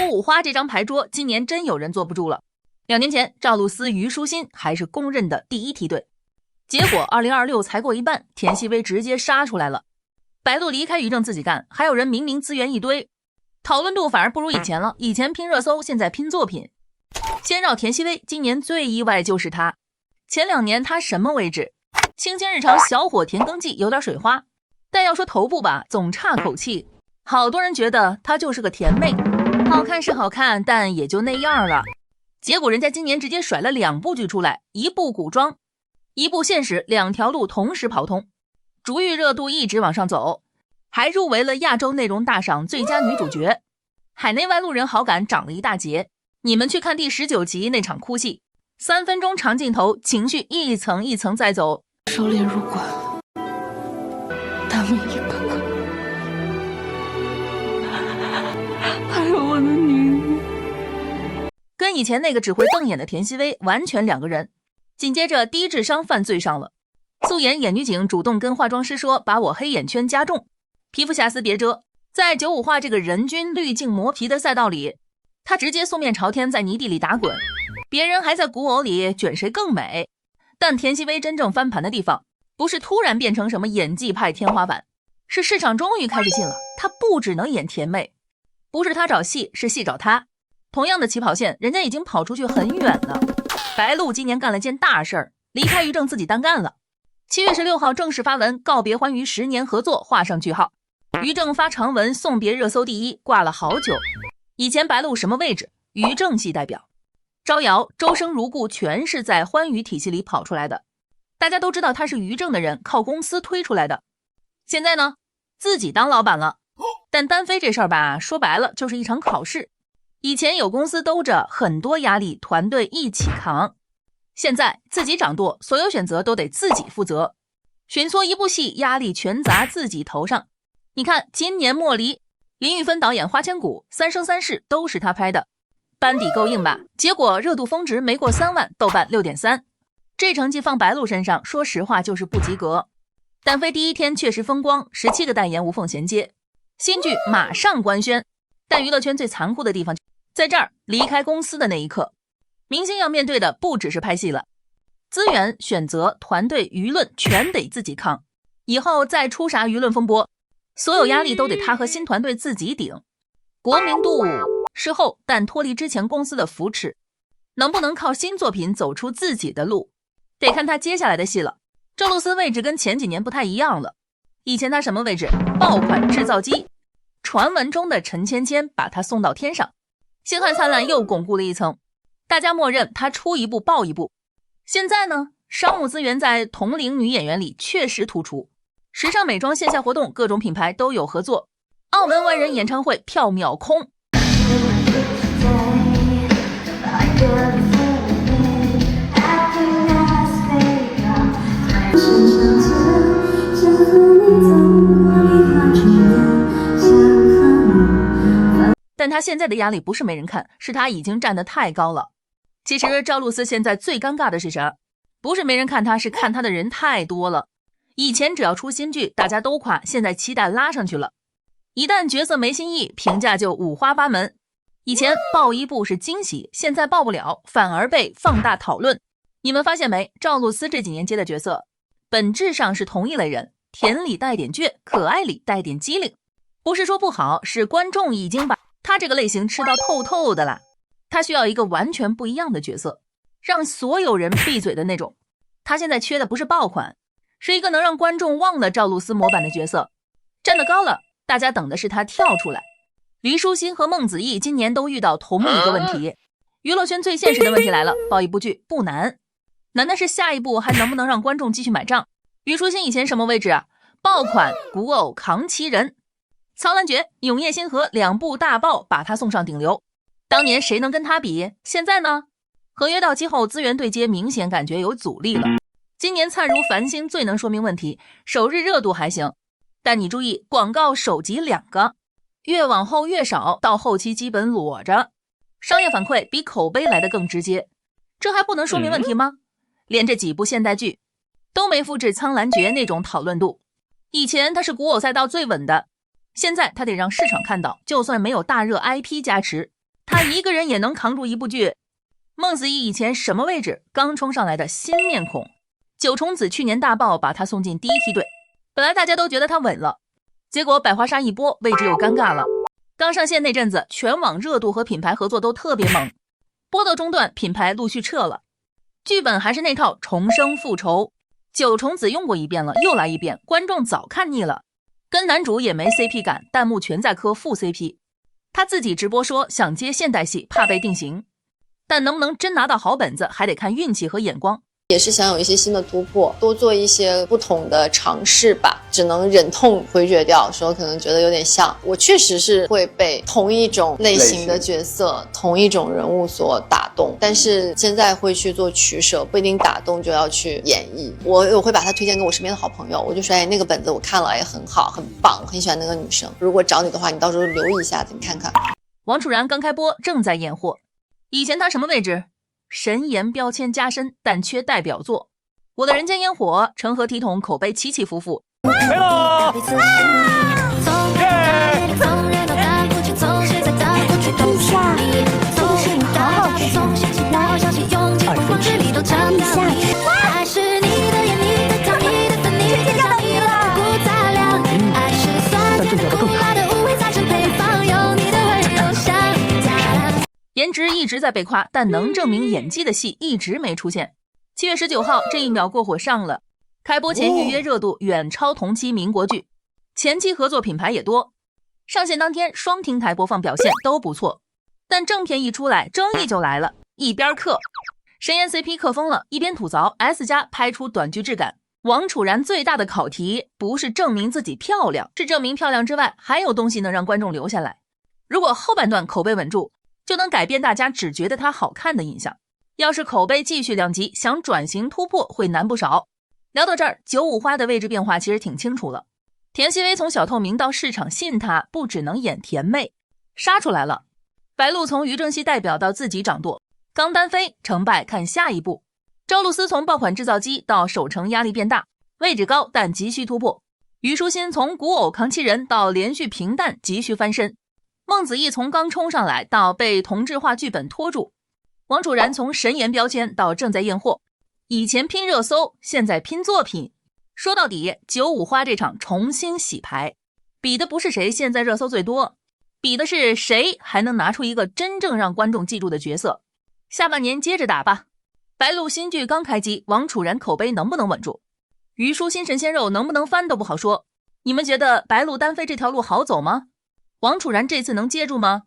五花这张牌桌，今年真有人坐不住了。2年前，赵露思、虞书欣还是公认的第一梯队，结果2026才过一半，田曦薇直接杀出来了。白鹿离开于正自己干，还有人明明资源一堆，讨论度反而不如以前了。以前拼热搜，现在拼作品。先绕田曦薇，今年最意外就是她。前2年她什么位置？清清日常小伙田耕纪有点水花，但要说头部吧，总差口气。好多人觉得她就是个甜妹，好看是好看，但也就那样了。结果人家今年直接甩了2部剧出来，一部古装，一部现实，2条路同时跑通，逐玉热度一直往上走，还入围了亚洲内容大赏最佳女主角，海内外路人好感涨了一大截。你们去看第19集那场哭戏，3分钟长镜头，情绪一层一层在走，收敛入馆了，他们一个个，还有我的女儿。跟以前那个只会瞪眼的田曦薇完全2个人。紧接着低智商犯罪上了，素颜演女警主动跟化妆师说把我黑眼圈加重，皮肤瑕疵别遮。在95话这个人均滤镜磨皮的赛道里，他直接素面朝天在泥地里打滚，别人还在古偶里卷谁更美。但田曦薇真正翻盘的地方，不是突然变成什么演技派天花板，是市场终于开始信了，她不只能演甜妹，不是她找戏，是戏找她。同样的起跑线，人家已经跑出去很远了。白鹿今年干了件大事儿，离开于正自己单干了。7月16号正式发文告别欢娱10年合作，画上句号。于正发长文送别热搜第一，挂了好久。以前白鹿什么位置？于正系代表。招摇、周生如故全是在欢娱体系里跑出来的，大家都知道他是于正的人，靠公司推出来的。现在呢，自己当老板了。但单飞这事儿吧，说白了就是一场考试。以前有公司兜着，很多压力，团队一起扛。现在自己掌舵，所有选择都得自己负责。寻缩一部戏，压力全砸自己头上。你看，今年莫离，林玉芬导演《花千骨》《三生三世》都是他拍的，班底够硬吧？结果热度峰值没过3万，豆瓣6.3，这成绩放白鹿身上，说实话就是不及格。单飞第一天确实风光，17个代言无缝衔接，新剧马上官宣。但娱乐圈最残酷的地方在这儿，离开公司的那一刻，明星要面对的不只是拍戏了，资源、选择、团队、舆论全得自己扛。以后再出啥舆论风波，所有压力都得他和新团队自己顶。国民度是后，但脱离之前公司的扶持，能不能靠新作品走出自己的路，得看他接下来的戏了。赵露思位置跟前几年不太一样了，以前他什么位置？爆款制造机，传闻中的陈芊芊把他送到天上。星汉灿烂又巩固了一层，大家默认他出一部爆一部。现在呢，商务资源在同龄女演员里确实突出，时尚美妆线下活动各种品牌都有合作，澳门万人演唱会票秒空。但他现在的压力不是没人看，是他已经站得太高了。其实赵露思现在最尴尬的是啥？不是没人看他，是看他的人太多了。以前只要出新剧大家都夸，现在期待拉上去了，一旦角色没新意，评价就五花八门。以前爆一部是惊喜，现在爆不了，反而被放大讨论。你们发现没？赵露思这几年接的角色本质上是同一类人，甜里带点倔，可爱里带点机灵。不是说不好，是观众已经把他这个类型吃到透透的了。他需要一个完全不一样的角色，让所有人闭嘴的那种。他现在缺的不是爆款，是一个能让观众忘了赵露思模板的角色。站得高了，大家等的是他跳出来。虞书欣和孟子义今年都遇到同一个问题。娱乐圈最现实的问题来了，爆一部剧不难，难的是下一步还能不能让观众继续买账。虞书欣以前什么位置啊？爆款、古偶、扛旗人。曹兰珏、永夜星河2部大爆把他送上顶流，当年谁能跟他比？现在呢？合约到期后资源对接明显感觉有阻力了。今年灿如繁星最能说明问题，首日热度还行，但你注意广告首集2个，越往后越少，到后期基本裸着，商业反馈比口碑来得更直接，这还不能说明问题吗？连这几部现代剧都没复制苍兰诀那种讨论度。以前他是古偶赛道最稳的，现在他得让市场看到，就算没有大热 IP 加持，他一个人也能扛住一部剧。孟子义以前什么位置？刚冲上来的新面孔。九重子去年大爆，把他送进第一梯队，本来大家都觉得他稳了，结果百花杀一波，位置又尴尬了。刚上线那阵子，全网热度和品牌合作都特别猛，播到中段，品牌陆续撤了。剧本还是那套重生复仇，九重子用过一遍了，又来一遍，观众早看腻了。跟男主也没 CP 感，弹幕全在磕副 CP。他自己直播说想接现代戏，怕被定型，但能不能真拿到好本子，还得看运气和眼光。也是想有一些新的突破，多做一些不同的尝试吧，只能忍痛回绝掉，说可能觉得有点像。我确实是会被同一种类型的角色、同一种人物所打动，但是现在会去做取舍，不一定打动就要去演绎。我会把它推荐给我身边的好朋友，我就说，哎，那个本子我看了也很好，很棒，很喜欢那个女生。如果找你的话，你到时候留意一下子，你看看。王楚然刚开播，正在验货。以前他什么位置？神颜标签加深，但缺代表作。我的人间烟火，成何体统，口碑起起伏伏。没了！颜值一直在被夸，但能证明演技的戏一直没出现。7月19号，这一秒过火上了，开播前预约热度远超同期民国剧，前期合作品牌也多。上线当天双平台播放表现都不错，但正片一出来，争议就来了，一边嗑神颜 CP 嗑疯了，一边吐槽 S 家拍出短剧质感。王楚然最大的考题不是证明自己漂亮，是证明漂亮之外还有东西能让观众留下来。如果后半段口碑稳住，就能改变大家只觉得她好看的印象。要是口碑继续两极，想转型突破会难不少。聊到这儿，九五花的位置变化其实挺清楚了。田曦薇从小透明到市场信她，不只能演甜妹，杀出来了。白鹿从于正熙代表到自己掌舵，刚单飞成败看下一步。赵露思从爆款制造机到守城压力变大，位置高但急需突破。虞书欣从古偶扛七人到连续平淡急需翻身。孟子义从刚冲上来到被同质化剧本拖住，王楚然从神颜标签到正在验货，以前拼热搜，现在拼作品。说到底，九五花这场重新洗牌，比的不是谁现在热搜最多，比的是谁还能拿出一个真正让观众记住的角色。下半年接着打吧。白鹿新剧刚开机，王楚然口碑能不能稳住？虞书欣神仙肉能不能翻都不好说。你们觉得白鹿单飞这条路好走吗？王楚然这次能接住吗？